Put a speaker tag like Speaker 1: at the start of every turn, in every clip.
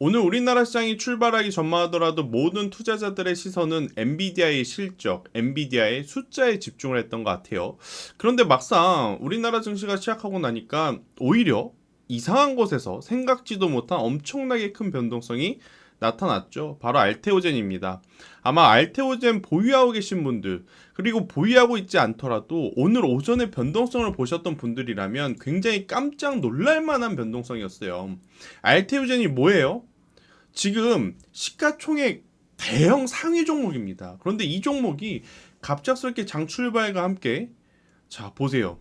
Speaker 1: 오늘 우리나라 시장이 출발하기 전만 하더라도 모든 투자자들의 시선은 엔비디아의 실적, 엔비디아의 숫자에 집중을 했던 것 같아요. 그런데 막상 우리나라 증시가 시작하고 나니까 오히려 이상한 곳에서 생각지도 못한 엄청나게 큰 변동성이 나타났죠. 바로 알테오젠입니다. 아마 알테오젠 보유하고 계신 분들, 그리고 보유하고 있지 않더라도 오늘 오전에 변동성을 보셨던 분들이라면 굉장히 깜짝 놀랄 만한 변동성이었어요. 알테오젠이 뭐예요? 지금 시가총액 대형 상위 종목입니다. 그런데 이 종목이 갑작스럽게 장 출발과 함께 자 보세요.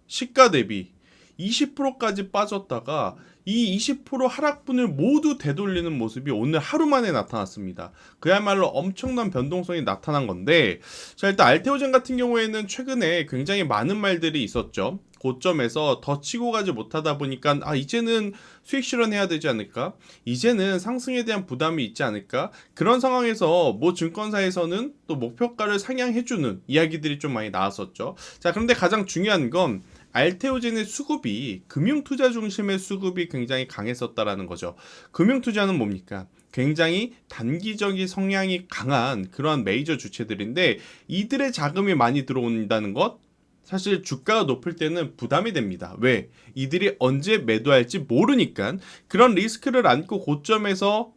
Speaker 1: 시가 대비 20%까지 빠졌다가 이 20% 하락분을 모두 되돌리는 모습이 오늘 하루 만에 나타났습니다. 그야말로 엄청난 변동성이 나타난 건데, 자 일단 알테오젠 같은 경우에는 최근에 굉장히 많은 말들이 있었죠. 고점에서 더 치고 가지 못하다 보니까 이제는 수익 실현해야 되지 않을까? 이제는 상승에 대한 부담이 있지 않을까? 그런 상황에서 뭐 증권사에서는 또 목표가를 상향해주는 이야기들이 좀 많이 나왔었죠. 자 그런데 가장 중요한 건 알테오젠의 수급이 금융투자 중심의 수급이 굉장히 강했었다라는 거죠. 금융투자는 뭡니까? 굉장히 단기적인 성향이 강한 그러한 메이저 주체들인데 이들의 자금이 많이 들어온다는 것 사실 주가가 높을 때는 부담이 됩니다. 왜? 이들이 언제 매도할지 모르니까 그런 리스크를 안고 고점에서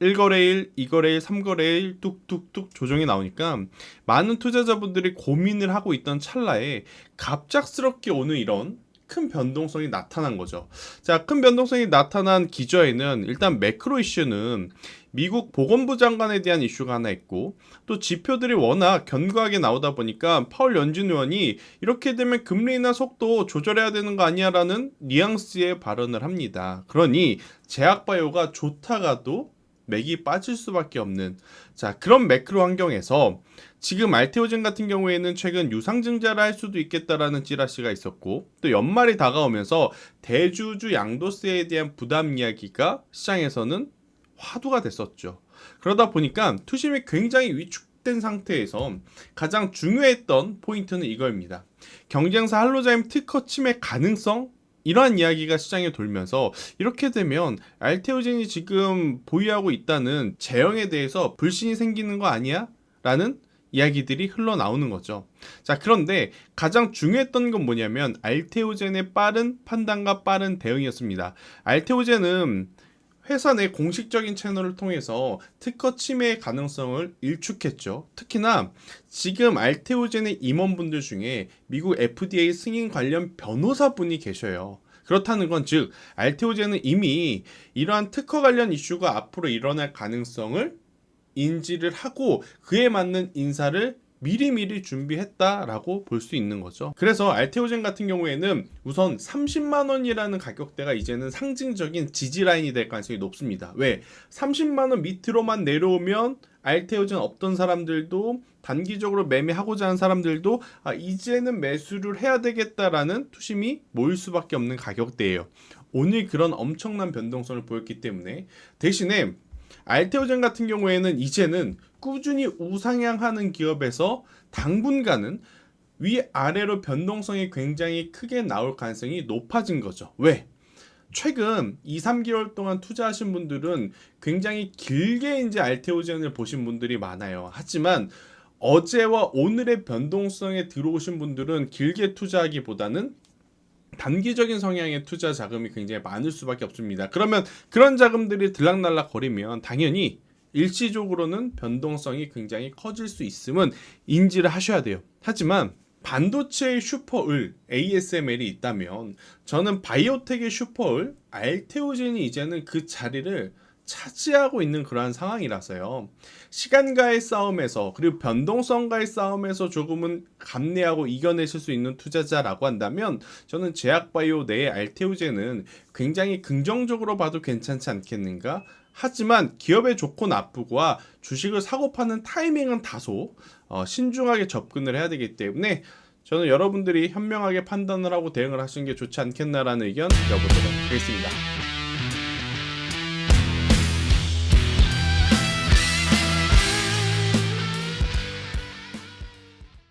Speaker 1: 1거래일, 2거래일, 3거래일 뚝뚝뚝 조정이 나오니까 많은 투자자분들이 고민을 하고 있던 찰나에 갑작스럽게 오는 이런 큰 변동성이 나타난 거죠. 자, 큰 변동성이 나타난 기저에는 일단 매크로 이슈는 미국 보건부 장관에 대한 이슈가 하나 있고 또 지표들이 워낙 견고하게 나오다 보니까 파월 연준 의원이 이렇게 되면 금리 인하 속도 조절해야 되는 거 아니야 라는 뉘앙스의 발언을 합니다. 그러니 제약바이오가 좋다가도 맥이 빠질 수밖에 없는 자 그런 매크로 환경에서 지금 알테오젠 같은 경우에는 최근 유상증자를 할 수도 있겠다라는 찌라시가 있었고 또 연말이 다가오면서 대주주 양도세에 대한 부담 이야기가 시장에서는 화두가 됐었죠. 그러다 보니까 투심이 굉장히 위축된 상태에서 가장 중요했던 포인트는 이거입니다. 경쟁사 할로자임 특허 침해 가능성 이러한 이야기가 시장에 돌면서 이렇게 되면 알테오젠이 지금 보유하고 있다는 제형에 대해서 불신이 생기는 거 아니야? 라는 이야기들이 흘러나오는 거죠. 자 그런데 가장 중요했던 건 뭐냐면 알테오젠의 빠른 판단과 빠른 대응이었습니다. 알테오젠은 회사 내 공식적인 채널을 통해서 특허 침해의 가능성을 일축했죠. 특히나 지금 알테오젠의 임원분들 중에 미국 FDA 승인 관련 변호사분이 계셔요. 그렇다는 건 즉 알테오젠은 이미 이러한 특허 관련 이슈가 앞으로 일어날 가능성을 인지를 하고 그에 맞는 인사를 미리미리 준비했다라고 볼 수 있는 거죠. 그래서 알테오젠 같은 경우에는 우선 30만 원이라는 가격대가 이제는 상징적인 지지 라인이 될 가능성이 높습니다. 왜? 30만 원 밑으로만 내려오면 알테오젠 없던 사람들도 단기적으로 매매하고자 하는 사람들도 이제는 매수를 해야 되겠다라는 투심이 모일 수밖에 없는 가격대예요. 오늘 그런 엄청난 변동성을 보였기 때문에 대신에 알테오젠 같은 경우에는 이제는 꾸준히 우상향하는 기업에서 당분간은 위아래로 변동성이 굉장히 크게 나올 가능성이 높아진 거죠. 왜? 최근 2, 3개월 동안 투자하신 분들은 굉장히 길게 이제 알테오젠을 보신 분들이 많아요. 하지만 어제와 오늘의 변동성에 들어오신 분들은 길게 투자하기보다는 단기적인 성향의 투자 자금이 굉장히 많을 수밖에 없습니다. 그러면 그런 자금들이 들락날락 거리면 당연히 일시적으로는 변동성이 굉장히 커질 수 있음은 인지를 하셔야 돼요. 하지만 반도체의 슈퍼을 ASML이 있다면 저는 바이오텍의 슈퍼을 알테오젠이 이제는 그 자리를 차지하고 있는 그러한 상황이라서요. 시간과의 싸움에서 그리고 변동성과의 싸움에서 조금은 감내하고 이겨내실 수 있는 투자자라고 한다면 저는 제약바이오 내의 알테오젠은 굉장히 긍정적으로 봐도 괜찮지 않겠는가? 하지만 기업의 좋고 나쁘고와 주식을 사고 파는 타이밍은 다소 신중하게 접근을 해야 되기 때문에 저는 여러분들이 현명하게 판단을 하고 대응을 하시는 게 좋지 않겠나라는 의견 드려보도록 하겠습니다.